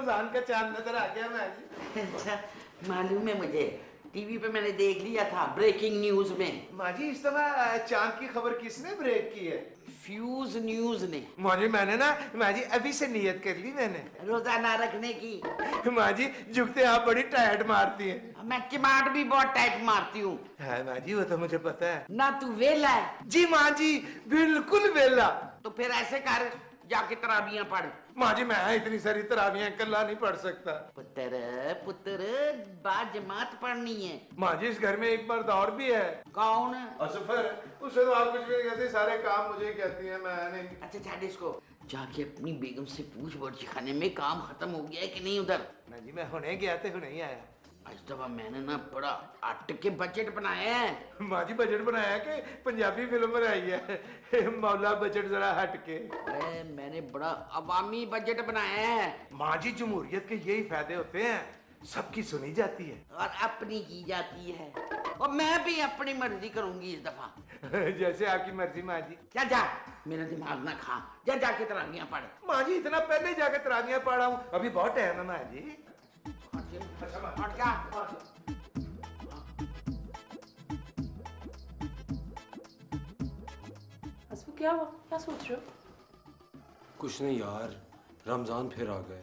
रमजान का चांद नजर आ गया माजी। मालूम है मुझे, टीवी पे मैंने देख लिया था ब्रेकिंग न्यूज में। माजी इस दफा चांद की खबर किसने ब्रेक की है? फ्यूज न्यूज ने। माजी मैंने ना माजी अभी से नियत कर ली मैंने रोजा ना रखने की। माजी झुकते आप बड़ी टाइट मारती हैं। मैं किमाट भी बहुत टाइट मारती हूँ। हाँ माजी वो तो मुझे पता है। ना तू वेला है। जी माजी बिल्कुल वेला। तो फिर ऐसे कर, जाके तराबियां पढ़। माजी मैं इतनी सारी तराबियां अकेला नहीं पढ़ सकता। पुत्र पुत्र बाजमात पढ़नी है। माजी इस घर में एक मर्द और भी है। कौन? असफर। उसे तो आप कुछ भी नहीं कहते, सारे काम मुझे कहती है, मैं नहीं। अच्छा छाड़ इसको, जाके अपनी बेगम से पूछ बर्ची खाने में काम खत्म हो गया है कि नहीं उधर। नहीं जी मैं हुने गया थे, हुने ही आया। आज दफा मैंने ना बड़ा अट के बजट बनाया है। माजी बजट बनाया कि पंजाबी फिल्म बनाई है मौला बजट जरा हट के। अरे मैंने बड़ा अवामी बजट बनाया है। माजी जमहूरियत के यही फायदे होते हैं, सबकी सुनी जाती है और अपनी की जाती है। और मैं भी अपनी मर्जी करूंगी इस दफा। जैसे आपकी मर्जी माजी। जा जा, मेरा दिमाग ना खा, जा जाके तराबियां पढ़। माजी इतना पहले जाके तराबियां पढ़ा हूँ, अभी बहुत टाइम है माजी। हट जा। असफू क्या हुआ, क्या सोच रहे हो? कुछ नहीं यार, रमजान फिर आ गए।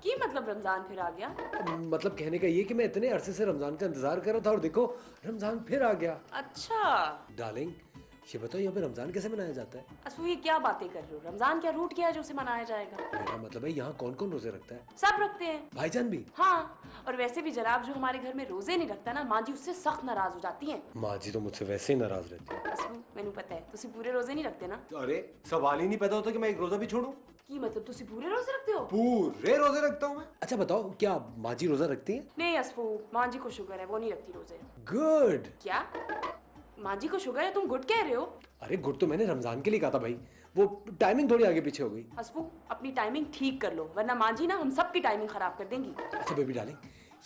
की मतलब रमजान फिर आ गया? मतलब कहने का ये कि मैं इतने अरसे से रमजान का इंतजार कर रहा था और देखो रमजान फिर आ गया। अच्छा डार्लिंग ये बताओ यहाँ पे रमजान कैसे मनाया जाता है? असफू ये क्या बातें कर रहे हो? रमजान क्या रूट क्या है जो उसे मनाया जाएगा? मेरा मतलब है यहाँ कौन कौन रोजे रखता है? सब रखते हैं। भाईजान भी? हाँ, और वैसे भी जनाब जो हमारे घर में रोजे नहीं रखता ना, माँ जी उससे सख्त नाराज हो जाती हैं। माँ जी तो मुझसे वैसे ही नाराज रहती है। असफू मैंने पता है तुसी पूरे रोजे नहीं रखते ना। अरे सवाल ही नहीं पैदा होता कि मैं एक रोजा भी छोड़ूं। की मतलब तुसी पूरे रोजे रखते हो? पूरे रोजे रखता हूँ मैं। अच्छा बताओ क्या माँ जी रोजा रखती है? नहीं असफू, माँ जी को शुगर है, वो नहीं रखती रोजे। गुड। क्या माँ जी को शुगर है? तुम गुड कह रहे हो? अरे गुड तो मैंने रमजान के लिए कहा था भाई, वो टाइमिंग थोड़ी आगे पीछे हो गई। असफू अपनी टाइमिंग ठीक कर लो, वरना माँ जी ना हम सब की टाइमिंग खराब कर देंगी। अच्छा बेबी डार्लिंग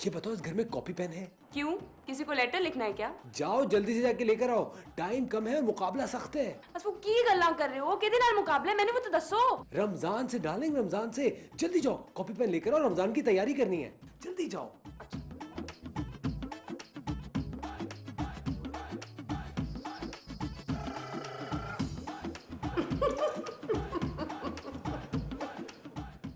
ये बताओ इस घर में कॉपी पेन है? क्यों, किसी को लेटर लिखना है क्या? जाओ जल्दी से जाके लेकर आओ, टाइम कम है, मुकाबला सख्त है। असफू की गल्ला कर रहे हो? किदे नाल मुकाबला? मैंने वो तो दसो। रमजान से डार्लिंग, रमजान से। जल्दी जाओ कॉपी पेन लेकर आओ, रमजान की तैयारी करनी है, जल्दी जाओ।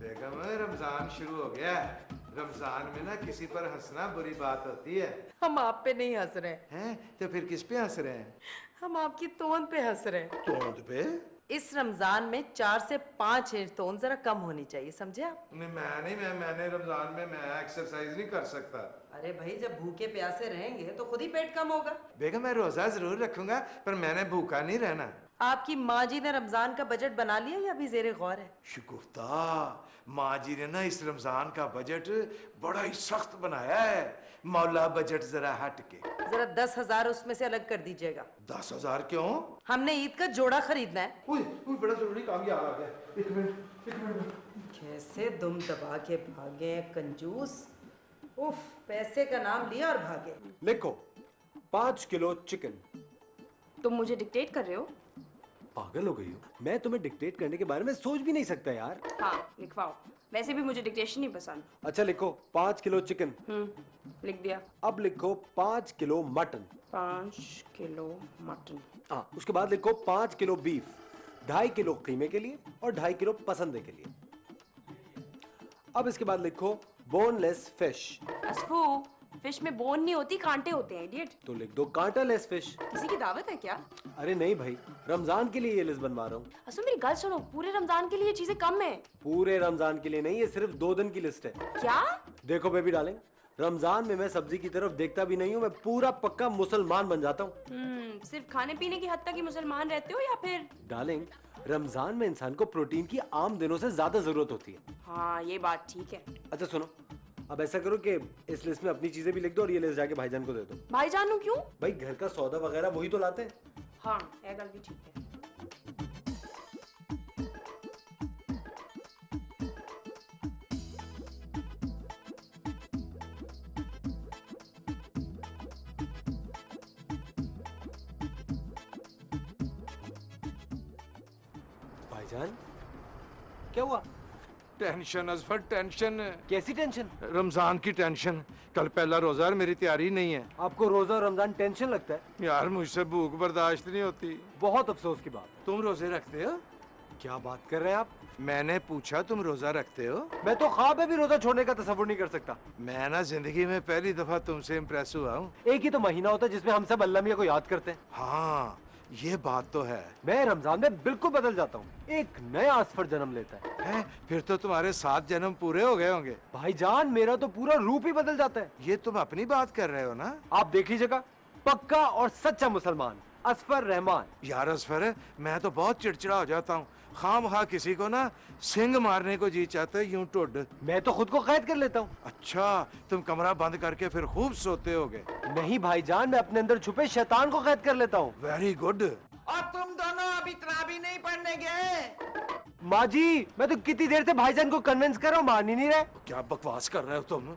बेगम रमजान शुरू हो गया है, रमजान में ना किसी पर हंसना बुरी बात होती है। हम आप पे नहीं हंस रहे हैं तो फिर किस पे हंस रहे हैं? हम आपकी तोंद पे हंस रहे हैं। तोंद पे? इस रमजान में 4 से 5 इंच तोंद जरा कम होनी चाहिए, समझे आप? नहीं मैंने रमजान में मैं एक्सरसाइज नहीं कर सकता। अरे भाई जब भूखे प्यासे रहेंगे तो खुद ही पेट कम होगा। बेगम मैं रोजा जरूर रखूंगा पर मैंने भूखा नहीं रहना। आपकी माँ जी ने रमजान का बजट बना लिया या अभी जेरे गौर है? शुगुफ्ता माँ जी ने ना इस रमजान का बजट बड़ा ही सख्त बनाया है, मौला बजट जरा हट के। जरा 10,000 उसमें से अलग कर दीजिएगा। 10,000 क्यों? हमने ईद का जोड़ा खरीदना है। बड़ा जरूरी काम याद आ गया। एक मिनट। कैसे दुम दबा के भागे कंजूस। उफ, पैसे का नाम लिया और भागे। लिखो 5 किलो चिकन। तुम मुझे डिक्टेट कर रहे हो? पागल हो गई हो? मैं तुम्हें डिक्टेट करने के बारे में सोच भी नहीं सकता यार। हाँ लिखवाओ, वैसे भी मुझे डिक्टेशन नहीं पसंद। अच्छा लिखो 5 किलो चिकन। लिख दिया। अब लिखो 5 किलो मटन। 5 kilo mutton. हाँ उसके बाद लिखो 5 किलो बीफ, 2.5 किलो कीमे के लिए और 2.5 किलो पसंदे के लिए। अब इसके बाद लिखो बोनलेस फिश। असफू फिश में बोन नहीं होती, कांटे होते हैं इडियट। तो लिख दो कांटा लेस फिश। किसी की दावत है क्या? अरे नहीं भाई, रमजान के लिए ये लिस्ट बनवा रहा हूँ। असफू मेरी गल सुनो, पूरे रमजान के लिए चीजें कम है। पूरे रमजान के लिए नहीं, ये सिर्फ 2 दिन की लिस्ट है। क्या? देखो बेबी डार्लिंग, रमजान में मैं सब्जी की तरफ देखता भी नहीं हूँ, मैं पूरा पक्का मुसलमान बन जाता हूँ। सिर्फ खाने पीने की हद तक ही मुसलमान रहते हो या फिर? डार्लिंग रमजान में इंसान को प्रोटीन की आम दिनों से ज्यादा जरूरत होती है। हाँ ये बात ठीक है। अच्छा सुनो, अब ऐसा करो कि इस लिस्ट में अपनी चीजें भी लिख दो और ये लिस्ट जाके भाईजान को दे दो। भाईजान नु क्यों? भाई घर का सौदा वगैरह वही तो लाते हैं। हाँ ये गल भी ठीक है। भाईजान क्या हुआ? Tension Azfar tension. कैसी टेंशन? रमजान की टेंशन। कल पहला रोजा और मेरी तैयारी नहीं है। आपको रोजा और रमजान टेंशन लगता है? यार मुझसे भूख बर्दाश्त नहीं होती। बहुत अफसोस की बात है। तुम रोजे रखते हो? क्या बात कर रहे हैं आप? मैंने पूछा तुम रोजा रखते हो? मैं तो ख्वाब में भी रोजा छोड़ने का तसव्वुर नहीं कर सकता। मैं ना जिंदगी में पहली दफा तुमसे इम्प्रेस हुआ हूँ। एक ही तो महीना होता है जिसमें हम सब अल्लाह मियां को याद करते हैं। हाँ ये बात तो है। मैं रमजान में बिल्कुल बदल जाता हूँ, एक नया असफर जन्म लेता है। फिर तो तुम्हारे 7 जन्म पूरे हो गए होंगे। भाईजान मेरा तो पूरा रूप ही बदल जाता है। ये तुम अपनी बात कर रहे हो ना? आप देख लीजिएगा, पक्का और सच्चा मुसलमान असफर रहमान। यार असफर मैं तो बहुत चिड़चिड़ा हो जाता हूँ। खामखा किसी को ना सिंग मारने को जी चाहते यूं टुड। मैं तो खुद को कैद कर लेता हूँ। अच्छा तुम कमरा बंद करके फिर खूब सोते होगे। नहीं भाईजान, मैं अपने अंदर छुपे शैतान को कैद कर लेता हूँ। Very good. और तुम दोनों अभी तरावी नहीं पढ़ने गए? माँ जी, मैं तो कितनी देर से भाईजान को कन्विंस कर रहा हूँ, मान ही नहीं रहे। क्या बकवास कर रहे हो तुम?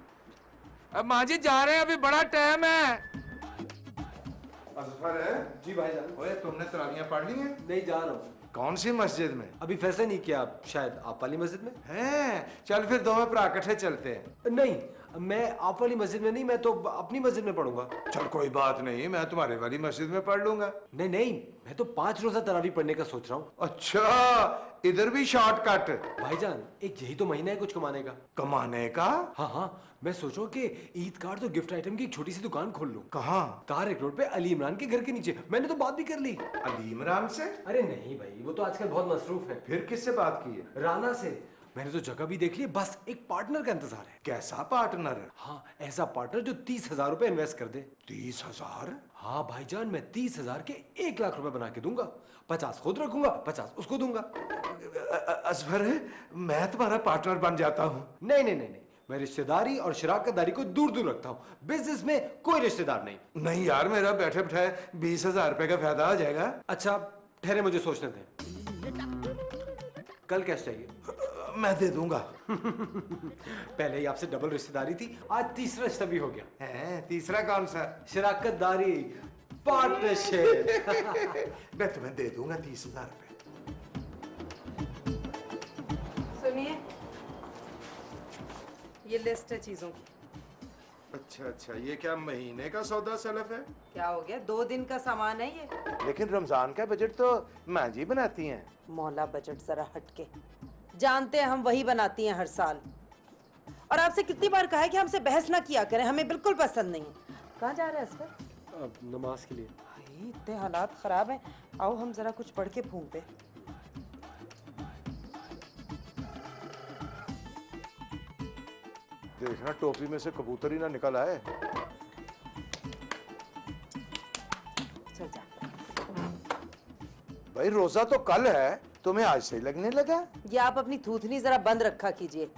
अब माँ जी जा रहे हैं, अभी बड़ा टाइम है। असफर है जी भाईजान। ओए तुमने तरावियां पढ़ ली हैं? नहीं, जा रहा हूँ। कौन सी मस्जिद में? अभी फैसला नहीं किया, शायद आप वाली मस्जिद में। हैं चल फिर दोनों भरा इकट्ठे चलते हैं। नहीं, मैं आप वाली मस्जिद में नहीं, मैं तो अपनी मस्जिद में पढ़ूंगा। चल कोई बात नहीं, मैं तुम्हारे वाली मस्जिद में पढ़ लूंगा। नहीं नहीं, मैं तो 5 रोजा तरावी पढ़ने का सोच रहा हूँ। अच्छा इधर भी शॉर्टकट? भाईजान एक यही तो महीना है कुछ कमाने का। कमाने का? हाँ हाँ, मैं सोच रहा हूँ कि ईद कार्ड तो गिफ्ट आइटम की एक छोटी सी दुकान खोल लूँ। कहाँ? तारिक रोड पे अली इमरान के घर के नीचे। मैंने तो बात भी कर ली। अली इमरान से? अरे नहीं भाई, वो तो आजकल बहुत मसरूफ है। फिर किससे बात की है? राना से। मैंने तो जगह भी देख ली, बस एक पार्टनर का इंतजार है। कैसा पार्टनर? हाँ, ऐसा पार्टनर जो 30,000 रुपए इन्वेस्ट कर दे। 30,000? हाँ भाईजान, मैं 30,000 के 1 लाख रुपए बना के दूंगा। 50 खुद रखूंगा, 50 उसको दूंगा। असफर मैं तुम्हारा पार्टनर बन जाता हूँ। नहीं नहीं नहीं नहीं, मैं रिश्तेदारी और शराकतदारी को दूर दूर रखता हूँ। बिजनेस में कोई रिश्तेदार नहीं। नहीं यार, मेरा बैठे बैठाए 20,000 रुपए का फायदा हो जाएगा। अच्छा ठहरे, मुझे सोचने दें। कल कैश चाहिए? मैं दे दूंगा। पहले ही आपसे डबल रिश्तेदारी थी, आज तीसरा रिश्ता भी हो गया। हैं तीसरा कौन सा? शराकतदारी, पार्टनरशिप। मैं तुम्हें दे दूंगा 30,000 रुपए। सुनिए, ये लिस्ट है चीजों की। अच्छा ये क्या महीने का सौदा सलफ है? क्या हो गया, 2 दिन का सामान है ये। लेकिन रमजान का बजट तो माँ जी बनाती हैं। मौला बजट जरा हटके, जानते हैं हम वही बनाती हैं हर साल। और आपसे कितनी बार कहा है कि हमसे बहस ना किया करें, हमें बिल्कुल पसंद नहीं है। कहाँ जा रहे हैं असफर? नमाज के लिए। भाई इतने हालात खराब हैं, आओ हम जरा कुछ पढ़ के फूंकते। देखना टोपी में से कबूतर ही ना निकल आए। चल जा। भाई रोजा तो कल है, तुम्हें आज से ही लगने लगा? ये आप अपनी थूथनी जरा बंद रखा कीजिए,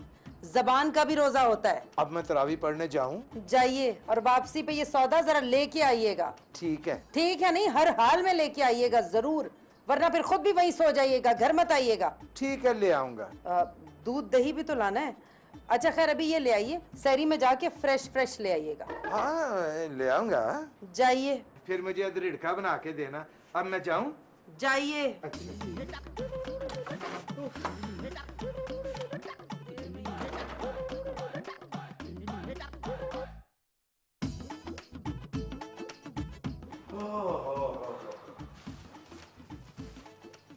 जबान का भी रोजा होता है। अब मैं तरावी पढ़ने जाऊं? जाइए और वापसी पे ये सौदा जरा लेके आइएगा। ठीक है। ठीक है नहीं, हर हाल में लेके आइएगा जरूर, वरना फिर खुद भी वहीं सो जाइएगा, घर मत आइएगा। ठीक है ले आऊंगा। दूध दही भी तो लाना है। अच्छा खैर अभी ये ले आइए, शहरी में जाके फ्रेश ले आइएगा। हाँ ले आऊंगा। जाइए। फिर मुझे रिड़का बना के देना। अब मैं जाऊं? जाइए।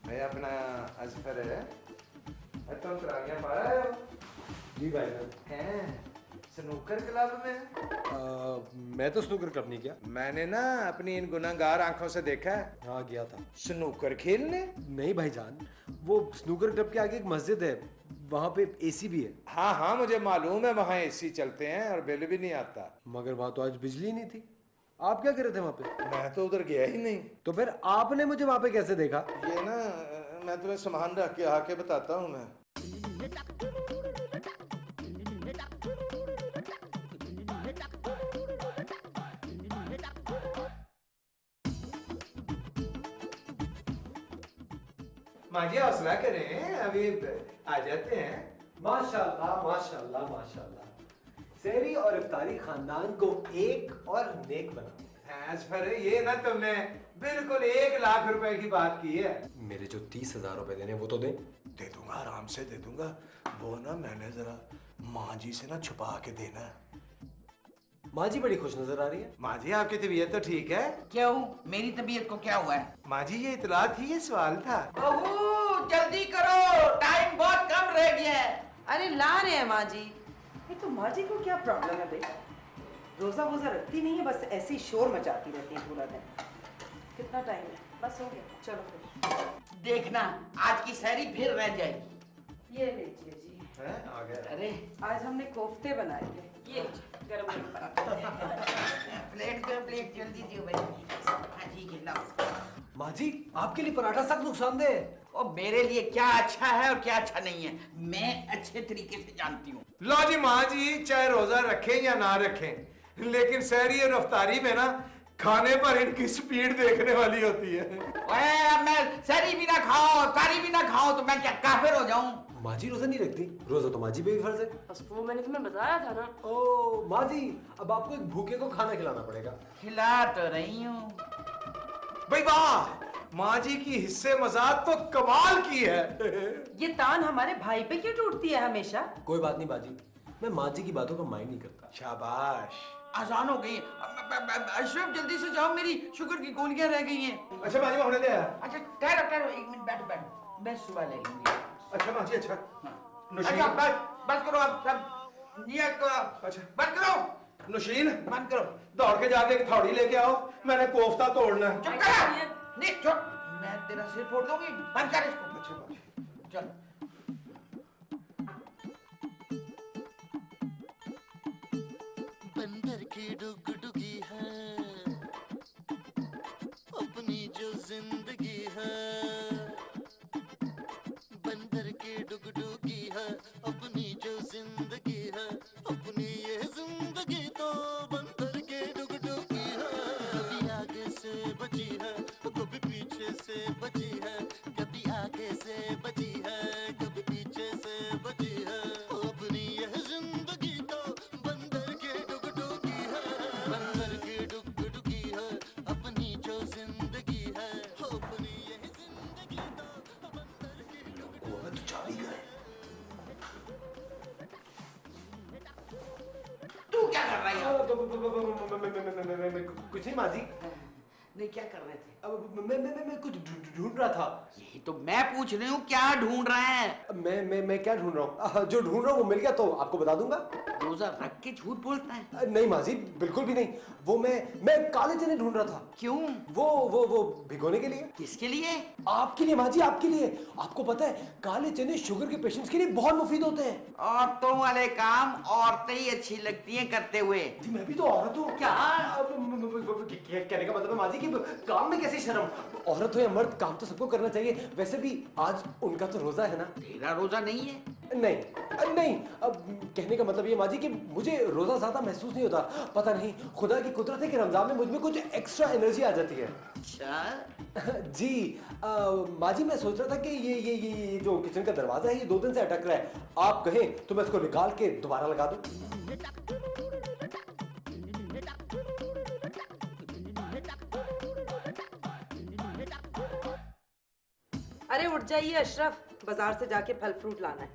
मैं अपना अजफर है। तुम तरावियां पढ़ रहे हो? जी भाई हैं स्नूकर क्लब में? मैं तो स्नूकर क्लब नहीं किया। मैंने ना अपनी इन गुनाहगार आंखों से देखा है। हाँ गया था। स्नूकर खेलने? नहीं भाईजान, वो स्नूकर क्लब के आगे एक मस्जिद है, वहाँ पे एसी भी है। हाँ मुझे मालूम है, वहाँ एसी चलते हैं और बिल भी नहीं आता। मगर वहाँ तो आज बिजली नहीं थी। आप क्या कर रहे थे वहाँ पे? मैं तो उधर गया ही नहीं। तो फिर आपने मुझे वहाँ पे कैसे देखा? ये ना मैं तुम्हें सामान रख के आके बताता हूँ मैं। माँ जी हौसला करें, अभी आ जाते हैं। माशाल्लाह माशाल्लाह माशाल्लाह। सहरी और इफ्तारी खानदान को एक और नेक बना। असफर ये ना तुमने बिल्कुल 1 लाख रुपए की बात की है। मेरे जो 30,000 रुपए देने वो तो दें। दे दूंगा, आराम से दे दूंगा। वो ना मैंने जरा माँ जी से ना छुपा के देना है। माँ जी बड़ी खुश नजर आ रही है। माँ जी आपकी तबीयत तो ठीक है? क्यों, मेरी तबीयत को क्या हुआ है? माँ जी ये इतला थी, ये सवाल था। बहू जल्दी करो, टाइम बहुत कम रह गया है। अरे ला रहे हैं माँ जी। ये तो माँ जी को क्या प्रॉब्लम है बेटा? रोजा वोजा रखती नहीं है, बस ऐसी शोर मचाती रहती है पूरा दिन। कितना टाइम है? बस हो गया, चलो फिर। देखना आज की सहरी फिर रह जाएगी। ये लीजिए जी। है आ गया। अरे आज हमने कोफ्ते बनाए थे। ये लीजिए, गरम गरम। प्लेट जल्दी दियो भाई। हाँ ठीक है, लाओ। माँ जी आपके लिए पराठा सख्त नुकसानदेह है। और मेरे लिए क्या अच्छा है और क्या अच्छा नहीं है, मैं अच्छे तरीके से जानती हूँ। लो जी माँ जी, चाहे रोजा रखें या ना रखें, लेकिन सहरी और रफ्तारी में ना खाने पर इनकी स्पीड देखने वाली होती है। अब मैं सहरी भी ना खाओ, तारी भी ना खाओ, तो मैं क्या काफिर हो जाऊं? माँ जी रोजा नहीं रखती? रोजा तो माँ जी पे भी फर्ज है। बस वो मैंने तुम्हें बताया था ना। ओ माँ जी, अब आपको एक भूखे को खाना खिलाना पड़ेगा। खिला तो रही हूँ। भाई वाह, माँ जी की हिस्से मजाक तो कमाल की है। ये तान हमारे भाई पे क्यों टूटती है हमेशा? कोई बात नहीं बाजी, मैं माँ जी की बातों का माइंड नहीं करता। शाबाश। आसान हो गई। अशरफ जल्दी से जाओ, मेरी शुगर की गोलियां रह गई हैं। अच्छा माँ जी मैं होने दे। अच्छा ठहरो ठहरो, एक मिनट बैठो बैठो, मैं सुबह ले लूंगी। अच्छा माँ जी, अच्छा नौशीन। अच्छा बस करो, अब सब नियत करो। अच्छा। बंद करो, नौशीन बंद करो। दौड़ के जाके एक थौड़ी लेके आओ, मैंने कोफ्ता तोड़ना है। चुप कर, नहीं छोड़, मैं तेरा सिर फोड़ दूंगी। बंद कर इसको। अच्छा माँ जी। चल। बंदर की डुगडुगी है अपनी जो जिंदगी है, बंदर की डुगडुगी है अपनी जो जिंदगी है, अपनी ये जिंदगी तो बंदर की डुगडुगी है। कभी आगे से बची है, कभी पीछे से बची है, कभी आगे से बची है, कभी पीछे से बची है, अपनी ये जिंदगी तो बंदर की डुगडुगी है, बंदर की डुगडुगी है अपनी जो जिंदगी है, अपनी ये जिंदगी तो बंदर की डुगडुगी। तू क्या कर रही है? कुछ नहीं माँ जी, नहीं क्या कर रहे थे? अब मैं कुछ ढूंढ रहा था। यही तो मैं पूछ रही हूँ, क्या ढूंढ रहे हैं? मैं क्या ढूंढ रहा हूँ? जो ढूंढ रहा हूँ वो मिल गया तो आपको बता दूंगा। रोजा रख के झूठ बोलता है? नहीं माँ जी, बिल्कुल भी नहीं। वो मैं काले चने ढूंढ रहा था। क्यों? वो भिगोने के लिए। किसके लिए? आपके लिए माँ जी, आपके लिए। आपको पता है काले चने शुगर के पेशेंट्स के लिए बहुत मुफीद होते हैं। औरतों वाले काम औरतें ही अच्छी लगती हैं करते हुए। जी मैं भी तो औरत हूँ। क्या? कहने का मतलब है माँ जी कि काम में कैसी शर्म? औरत हो या मर्द, काम तो सबको करना चाहिए। वैसे भी आज उनका तो रोजा है ना। तेरा रोजा नहीं है? नहीं, अब कहने का मतलब ये माँ जी कि मुझे रोजा ज्यादा महसूस नहीं होता। पता नहीं खुदा की कुदरत है कि रमजान में मुझ में कुछ एक्स्ट्रा एनर्जी आ जाती है। अच्छा जी माँ जी, मैं सोच रहा था कि ये जो किचन का दरवाजा है ये 2 दिन से अटक रहा है। आप कहें तो मैं इसको निकाल के दोबारा लगा दूं। अरे उठ जाइए अशरफ, बाजार से जाके फल फ्रूट लाना है।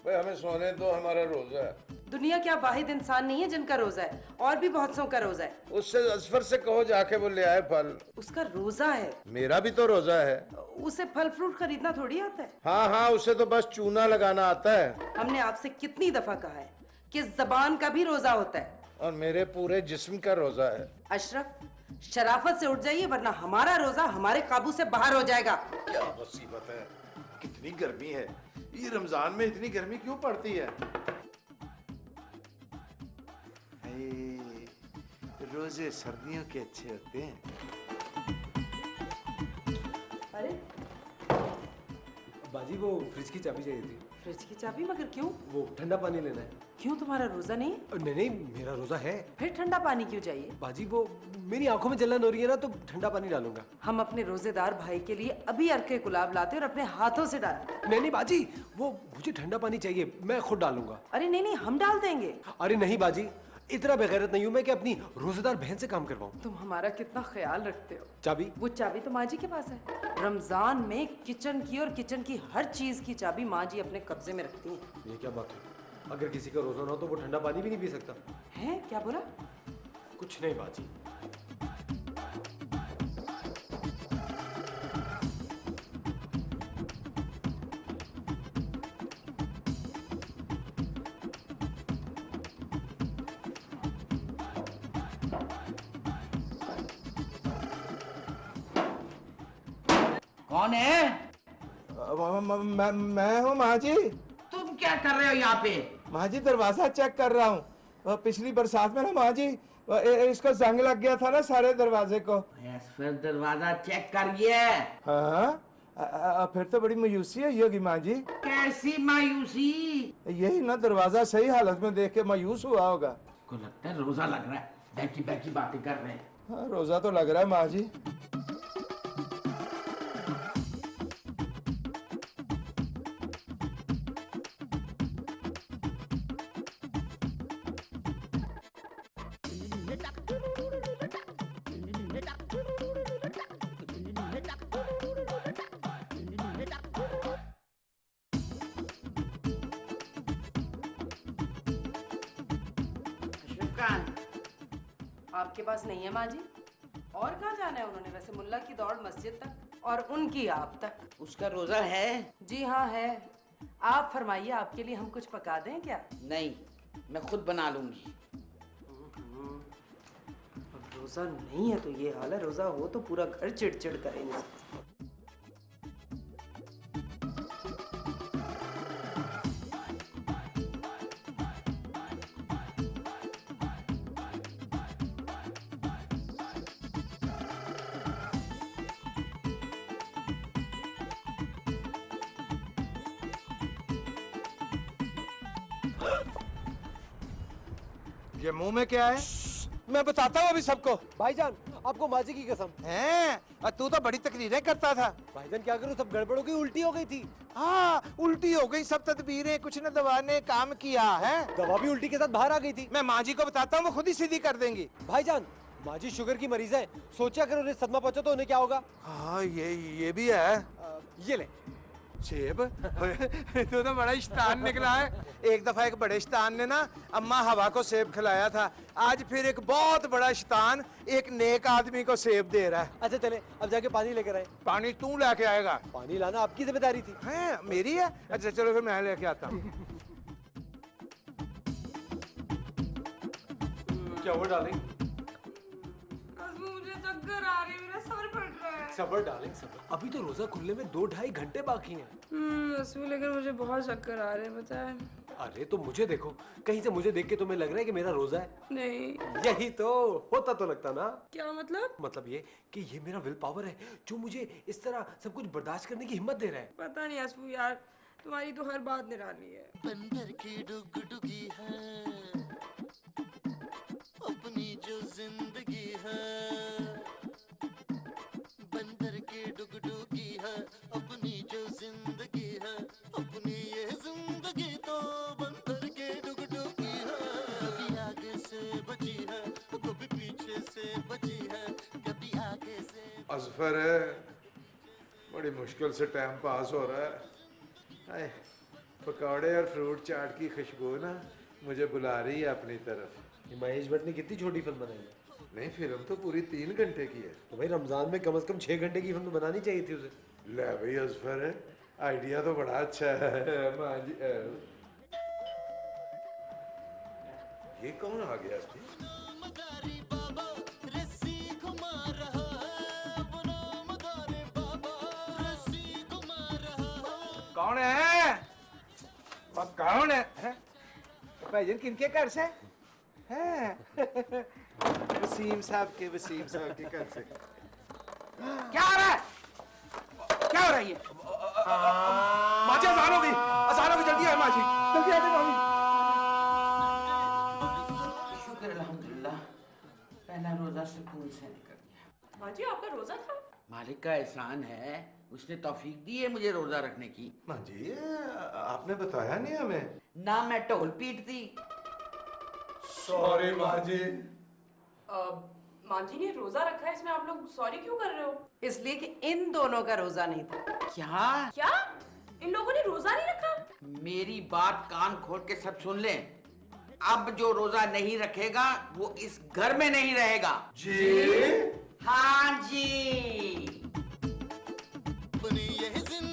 भाई हमें सोने दो, हमारा रोजा है। दुनिया क्या वाहिद इंसान नहीं है जिनका रोजा है, और भी बहुत सौ का रोजा है। उससे असफर से कहो जाके वो ले आए फल। उसका रोजा है, मेरा भी तो रोजा है। उसे फल फ्रूट खरीदना थोड़ी आता है। हाँ उसे तो बस चूना लगाना आता है। हमने आपसे कितनी दफा कहा है कि जबान का भी रोजा होता है। और मेरे पूरे जिस्म का रोजा है। अशरफ शराफत से उठ जाइए, वरना हमारा रोजा हमारे काबू से बाहर हो जाएगा। क्या मुसीबत है, कितनी गर्मी है। ये रमजान में इतनी गर्मी क्यों पड़ती है? रोजे सर्दियों के अच्छे होते हैं। अरे बाजी वो फ्रिज की चाबी चाहिए थी। फ्रिज की चाबी? मगर क्यों? वो ठंडा पानी लेना है। क्यों, तुम्हारा रोजा नहीं है? नहीं, मेरा रोजा है। फिर ठंडा पानी क्यों चाहिए? बाजी वो मेरी आंखों में जलन हो रही है ना, तो ठंडा पानी डालूंगा। हम अपने रोजेदार भाई के लिए अभी अर्के गुलाब लाते और अपने हाथों से डालते। नहीं बाजी, वो मुझे ठंडा पानी चाहिए, मैं खुद डालूंगा। अरे नहीं, हम डाल देंगे। अरे नहीं बाजी, इतना बेगैरत नहीं हूं मैं कि अपनी रोजेदार बहन से काम करवाऊं। तुम हमारा कितना ख्याल रखते हो। चाबी? वो चाबी तो माँ जी के पास है। रमजान में किचन की और किचन की हर चीज की चाबी माँ जी अपने कब्जे में रखती हैं। ये क्या बात है? अगर किसी का रोजा ना हो तो वो ठंडा पानी भी नहीं पी सकता। हैं? क्या बोला? कुछ नहीं बाजी। कौन है? मैं हूँ माँ जी। तुम क्या कर रहे हो यहाँ पे? माँ जी दरवाजा चेक कर रहा हूँ। पिछली बरसात में ना माँ जी इसको जंग लग गया था ना सारे दरवाजे को। फिर दरवाजा चेक करिए। हाँ फिर तो बड़ी मायूसी है होगी माँ जी। कैसी मायूसी? यही ना दरवाजा सही हालत में देख के मायूस हुआ होगा। को लगता है रोजा लग रहा है, बैठी बैठी बातें कर रहे हैं। हाँ रोजा तो लग रहा है माँ जी। आपके पास नहीं है माँ जी? और कहाँ जाना है उन्होंने? वैसे मुल्ला की दौड़ मस्जिद तक और उनकी आप तक। उसका रोजा है? जी हाँ है। आप फरमाइए, आपके लिए हम कुछ पका दें क्या? नहीं, मैं खुद बना लूंगी। अब रोजा नहीं है तो ये हाल है, रोजा हो तो पूरा घर चिड़चिड़ करेंगे। ये मुंह में क्या है? मैं बताता हूँ अभी सबको। भाईजान आपको माँ जी की कसम। हैं? तू तो बड़ी तकरीरें करता था। भाईजान क्या करूं, सब गड़बड़ हो गई, उल्टी हो गई थी। हाँ उल्टी हो गई, सब तदबीरें कुछ न दवा ने काम किया है। दवा भी उल्टी के साथ बाहर आ गई थी। मैं माँ जी को बताता हूँ, वो खुद ही सीधी कर देंगी। भाईजान माँ जी शुगर की मरीज है, सोचा अगर उन्हें सदमा पहुंचा तो उन्हें क्या होगा? हाँ ये भी है। ये ले सेब। तू तो बड़ा शैतान निकला है। एक दफा एक बड़े शैतान ने ना अम्मा हवा को सेब खिलाया था। आज फिर एक बहुत बड़ा शैतान एक नेक आदमी को सेब दे रहा है। अच्छा चले अब जाके पानी लेकर आए। पानी तू लेके आएगा? पानी लाना आपकी जिम्मेदारी थी। हैं मेरी है? अच्छा चलो फिर मैं लेके आता हूँ। क्या हुआ डार्लिंग? मुझे चक्कर आ रही है, मेरा सर फट रहा है। सबर डार्लिंग सबर, अभी तो रोजा खुलने में 2-2.5 घंटे बाकी हैं। लेकिन मुझे बहुत चक्कर आ रहे हैं, पता है? अरे तो मुझे देखो, कहीं से मुझे देख के तुम्हें लग रहा है कि मेरा रोजा है? नहीं। यही तो होता तो लगता ना। क्या मतलब? मतलब ये कि ये मेरा विल पावर है जो मुझे इस तरह सब कुछ बर्दाश्त करने की हिम्मत दे रहा है। पता नहीं असफू यार, तुम्हारी तो हर बात निराली है। बंदर की डुगडुगी है अपनी जो जिंदगी है, बंदर की डुगडुगी है अपनी जो जिंदगी है, अपनी ये जिंदगी तो बंदर के डुगडुगी है। कभी आगे से बची है, कभी पीछे से बची है, कभी आगे से। अजफर है, बड़ी मुश्किल से टाइम पास हो रहा है। आए, पकौड़े और फ्रूट चाट की खुशबू ना मुझे बुला रही है अपनी तरफ। महेश भट्ट ने कितनी छोटी फिल्म बनाई है? नहीं फिल्म तो पूरी 3 घंटे की है। तो भाई रमजान में कम से कम 6 घंटे की फिल्म बनानी चाहिए थी उसे। ले भाई अजफर है, आइडिया तो बड़ा अच्छा है। माँ जी ये कौन आ गया इसमें? नामदारी बाबा रस्सी घुमा रहा है, अब नामदारी बाबा रस्सी घुमा रहा है। कौन है? वो कौन है? भाईजान किनके घर से हैं? वसीम साहब के घर से। क्या हो रहा है? क्या हो रहा है ये? माँ जी अजान हो गई, जल्दी है माँ जी, जल्दी आ जाओ। शुक्र अल्हम्दुलिल्लाह, पहला रोजा सुकून से निकल गया। माँ जी आपका रोजा था? मालिक का एहसान है, उसने तौफीक दी है मुझे रोजा रखने की। माँ जी आपने बताया नहीं हमें। ना मैं ढोल पीटती, सॉरी माँ जी। माँ जी ने रोजा रखा है, इसमें आप लोग सॉरी क्यों कर रहे हो? इसलिए कि इन दोनों का रोजा नहीं था। क्या? क्या इन लोगों ने रोजा नहीं रखा? मेरी बात कान खोल के सब सुन लें। अब जो रोजा नहीं रखेगा वो इस घर में नहीं रहेगा। जी? हाँ जी। अपनी ये जिंदगी